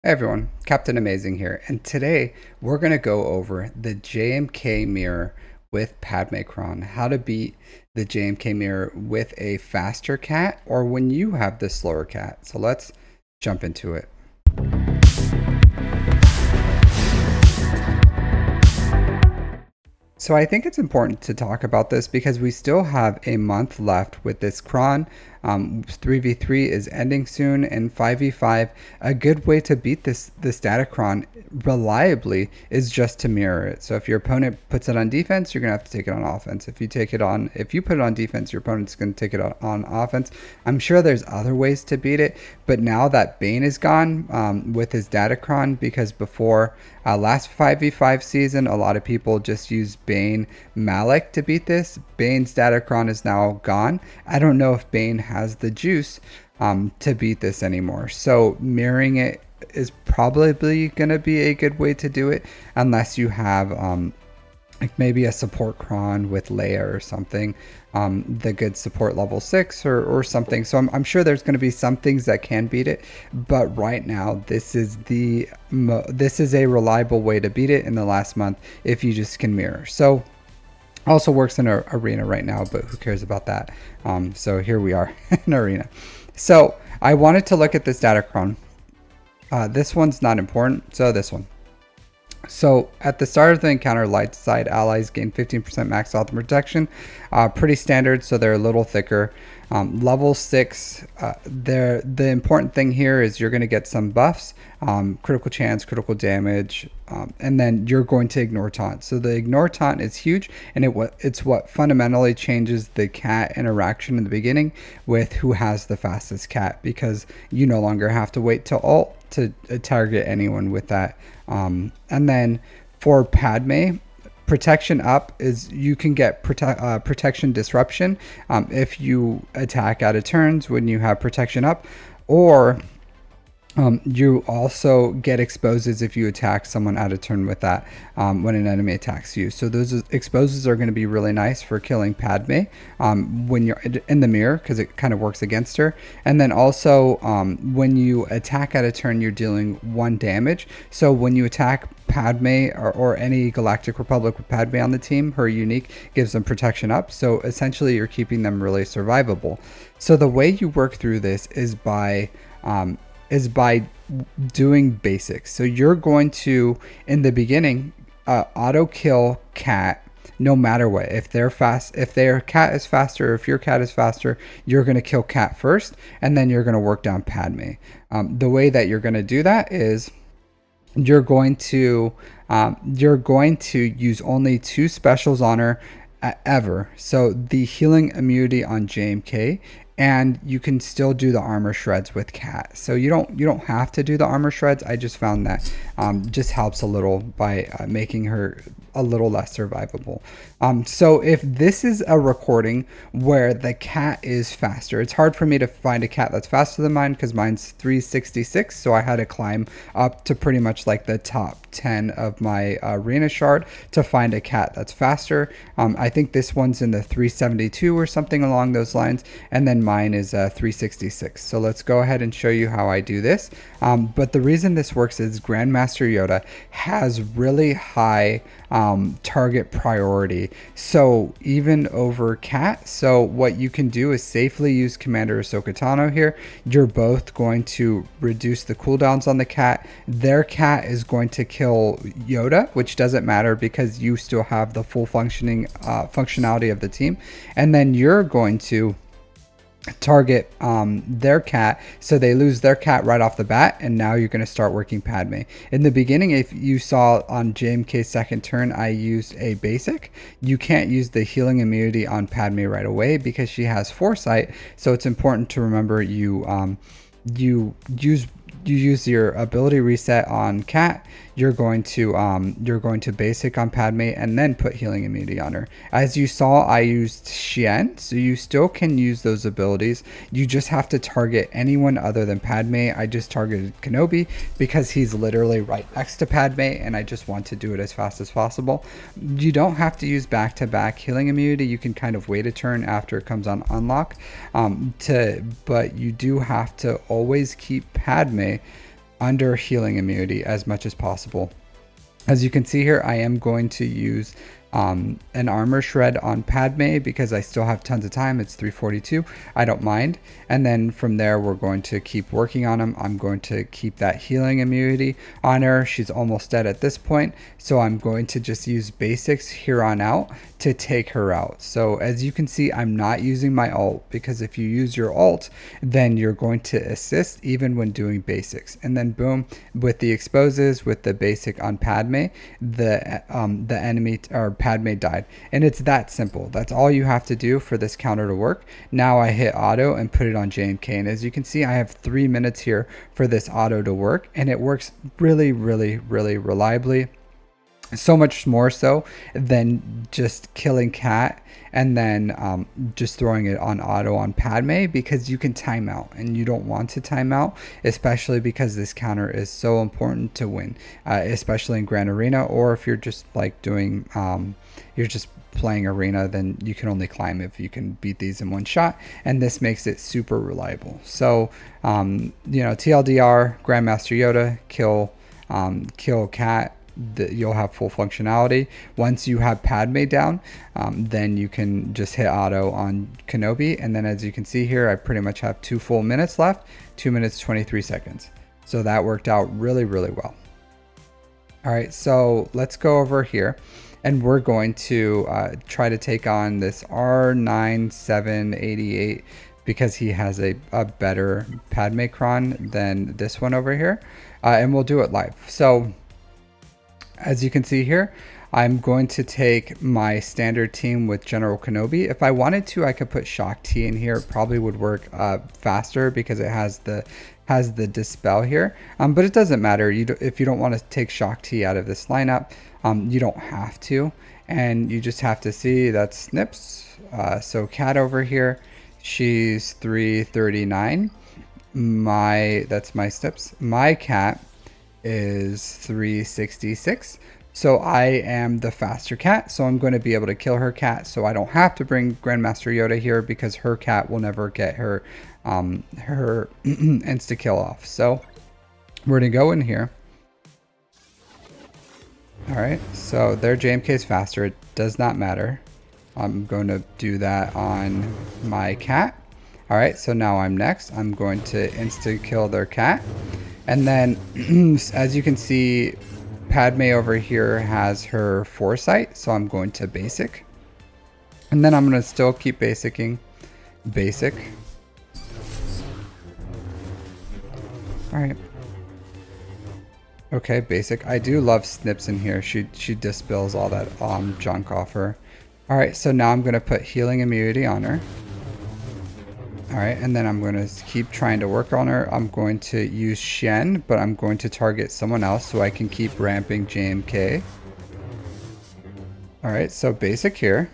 Hey everyone, Captain Amazing here, and today we're going to go over the JMK Mirror with Padme Cron, how to beat the JMK Mirror with a faster cat or when you have the slower cat. So let's jump into it. So I think it's important to talk about this because we still have a month left with this cron. 3v3 is ending soon, and 5v5, a good way to beat this data cron reliably is just to mirror it. So if your opponent puts it on defense, you're gonna have to take it on offense. If you put it on defense, your opponent's gonna take it on offense. I'm sure there's other ways to beat it, but now that Bane is gone with his data cron, because before last 5v5 season, a lot of people just used Bane Malik to beat this. Bane's Datacron is now gone. I don't know if Bane has the juice to beat this anymore. So mirroring it is probably going to be a good way to do it, unless you have like maybe a support cron with Leia or something, the good support level 6 or something. So I'm sure there's going to be some things that can beat it, but right now this is a reliable way to beat it in the last month if you just can mirror. So also works in an arena right now, but who cares about that? So here we are in arena. So I wanted to look at this Datacron. This one's not important, so this one. So at the start of the encounter, light side allies gain 15% max health and protection. Pretty standard, so they're a little thicker. Level 6, the important thing here is you're going to get some buffs, critical chance, critical damage, and then you're going to ignore taunt. So the ignore taunt is huge, and it's what fundamentally changes the cat interaction in the beginning with who has the fastest cat, because you no longer have to wait till ult to target anyone with that. And then for Padme, protection up is you can get protection disruption if you attack out of turns when you have protection up, or you also get exposes if you attack someone out of turn with that when an enemy attacks you. So those exposes are going to be really nice for killing Padme when you're in the mirror, because it kind of works against her. And then also when you attack out of turn, you're dealing 1 damage. So when you attack Padme or any Galactic Republic with Padme on the team, her unique gives them protection up. So essentially you're keeping them really survivable. So the way you work through this is by doing basics. So you're going to, in the beginning, auto kill cat no matter what. If their cat is faster, or if your cat is faster, you're going to kill cat first, and then you're going to work down Padme. The way that you're going to do that is you're going to use only 2 specials on her ever. So the healing immunity on JMK, and you can still do the armor shreds with cat. So you don't have to do the armor shreds. I just found that just helps a little by making her a little less survivable. So if this is a recording where the cat is faster, it's hard for me to find a cat that's faster than mine because mine's 366. So I had to climb up to pretty much like the top 10 of my arena shard to find a cat that's faster. I think this one's in the 372 or something along those lines, and then mine is 366. So let's go ahead and show you how I do this. But the reason this works is Grandmaster Yoda has really high target priority, so even over cat. So what you can do is safely use Commander Ahsoka Tano here. You're both going to reduce the cooldowns on the cat. Their cat is going to kill Yoda, which doesn't matter because you still have the full functionality of the team, and then you're going to target their cat, so they lose their cat right off the bat, and now you're going to start working Padme. In the beginning, if you saw on JMK's second turn, I used a basic. You can't use the healing immunity on Padme right away because she has foresight, so it's important to remember you use your ability reset on cat. You're going to basic on Padme and then put healing immunity on her. As you saw, I used Xian, so you still can use those abilities. You just have to target anyone other than Padme. I just targeted Kenobi because he's literally right next to Padme, and I just want to do it as fast as possible. You don't have to use back-to-back healing immunity. You can kind of wait a turn after it comes on unlock, but you do have to always keep Padme under healing immunity as much as possible. As you can see here, I am going to use an armor shred on Padme because I still have tons of time. It's 3:42. I don't mind. And then from there, we're going to keep working on him. I'm going to keep that healing immunity on her. She's almost dead at this point. So I'm going to just use basics here on out to take her out. So as you can see, I'm not using my ult because if you use your ult, then you're going to assist even when doing basics. And then boom, with the exposes, with the basic on Padme, the enemy or Padme died. And it's that simple. That's all you have to do for this counter to work. Now I hit auto and put it on JMK. And as you can see, I have 3 minutes here for this auto to work. And it works really, really, really reliably. So much more so than just killing Cat and then just throwing it on auto on Padme, because you can timeout and you don't want to timeout, especially because this counter is so important to win, especially in Grand Arena, or if you're just like doing you're just playing arena, then you can only climb if you can beat these in one shot, and this makes it super reliable. So you know, TLDR, Grandmaster Yoda, kill Cat, you'll have full functionality. Once you have Padme down, then you can just hit auto on Kenobi, and then as you can see here, I pretty much have 2 full minutes left, 2 minutes 23 seconds. So that worked out really, really well. All right, so let's go over here, and we're going to try to take on this R9788 because he has a better Padme Cron than this one over here, and we'll do it live. So as you can see here, I'm going to take my standard team with General Kenobi. If I wanted to, I could put Shock T in here. It probably would work faster because it has the dispel here. But it doesn't matter. If you don't want to take Shock T out of this lineup, you don't have to. And you just have to see that Snips. So Cat over here, she's 339. That's my Snips. My Cat is 366. So I am the faster Cat, so I'm going to be able to kill her Cat, so I don't have to bring Grandmaster Yoda here because her Cat will never get her insta kill off. So we're gonna go in here. All right, so their JMK is faster. It does not matter. I'm going to do that on my Cat. All right, so now I'm next. I'm going to insta kill their Cat. And then, as you can see, Padme over here has her foresight, so I'm going to basic. And then I'm going to still keep basicking. Basic. Alright. Okay, basic. I do love Snips in here. She dispels all that junk off her. Alright, so now I'm going to put healing immunity on her. Alright, and then I'm going to keep trying to work on her. I'm going to use Shen, but I'm going to target someone else so I can keep ramping JMK. Alright, so basic here.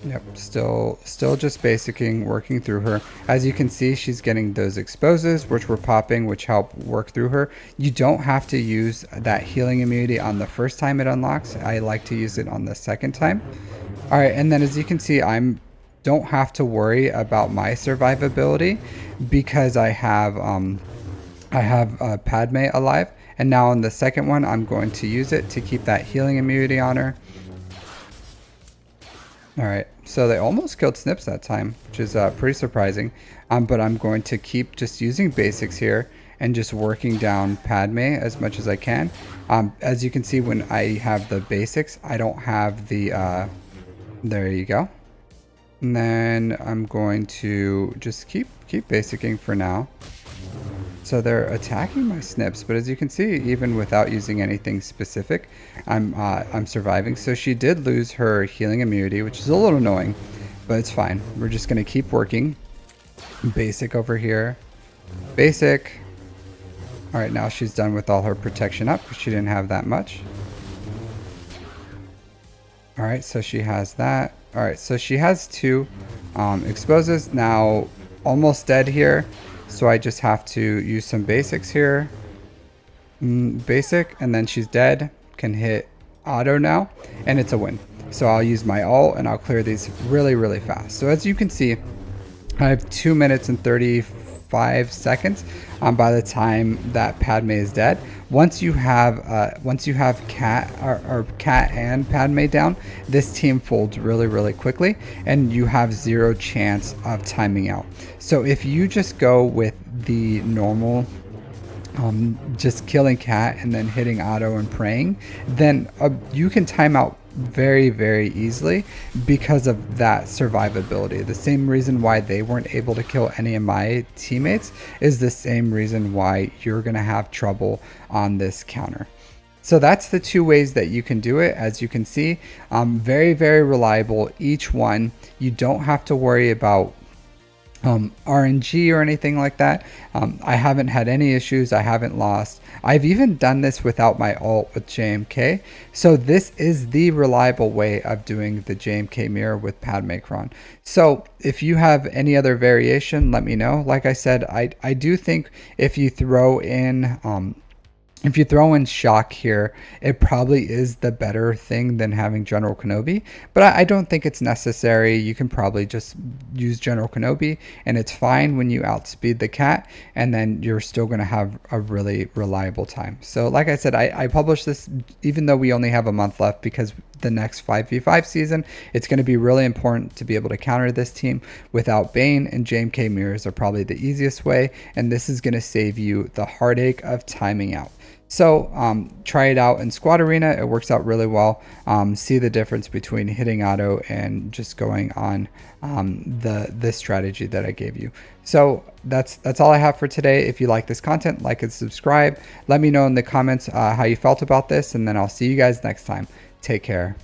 Yep, still just basicking, working through her. As you can see, she's getting those exposes, which we're popping, which help work through her. You don't have to use that healing immunity on the first time it unlocks. I like to use it on the second time. All right, and then as you can see, don't have to worry about my survivability because I have Padme alive. And now on the second one, I'm going to use it to keep that healing immunity on her. All right, so they almost killed Snips that time, which is pretty surprising. But I'm going to keep just using basics here and just working down Padme as much as I can. As you can see, when I have the basics, I don't have the... there you go. And then I'm going to just keep basicking for now. So they're attacking my Snips, but as you can see, even without using anything specific, I'm surviving. So she did lose her healing immunity, which is a little annoying, but it's fine. We're just gonna keep working. Basic over here. Basic. All right, now she's done with all her protection up because she didn't have that much. All right, so she has that. All right, so she has 2 exposes. Now almost dead here, so I just have to use some basics here. Basic, and then she's dead. Can hit auto now, and it's a win. So I'll use my ult, and I'll clear these really, really fast. So as you can see, I have 2 minutes and 35 5 seconds by the time that Padme is dead. Once you have Cat or Cat and Padme down, this team folds really quickly, and you have zero chance of timing out. So if you just go with the normal, just killing Cat and then hitting auto and praying, then you can time out very easily because of that survivability. The same reason why they weren't able to kill any of my teammates is the same reason why you're gonna have trouble on this counter. So that's the two ways that you can do it. As you can see, very reliable, each one. You don't have to worry about RNG or anything like that. I haven't had any issues. I haven't lost. I've even done this without my ult with JMK. So this is the reliable way of doing the JMK Mirror with Padme Cron. So if you have any other variation, let me know. Like I said, I do think if you throw in shock here, it probably is the better thing than having General Kenobi, but I don't think it's necessary. You can probably just use General Kenobi, and it's fine when you outspeed the Cat, and then you're still going to have a really reliable time. So like I said, I published this even though we only have a month left, because the next 5v5 season, it's going to be really important to be able to counter this team without Bane, and JMK Mirrors are probably the easiest way, and this is going to save you the heartache of timing out. So try it out in Squad Arena. It works out really well. See the difference between hitting auto and just going on this strategy that I gave you. So that's all I have for today. If you like this content, like and subscribe. Let me know in the comments how you felt about this, and then I'll see you guys next time. Take care.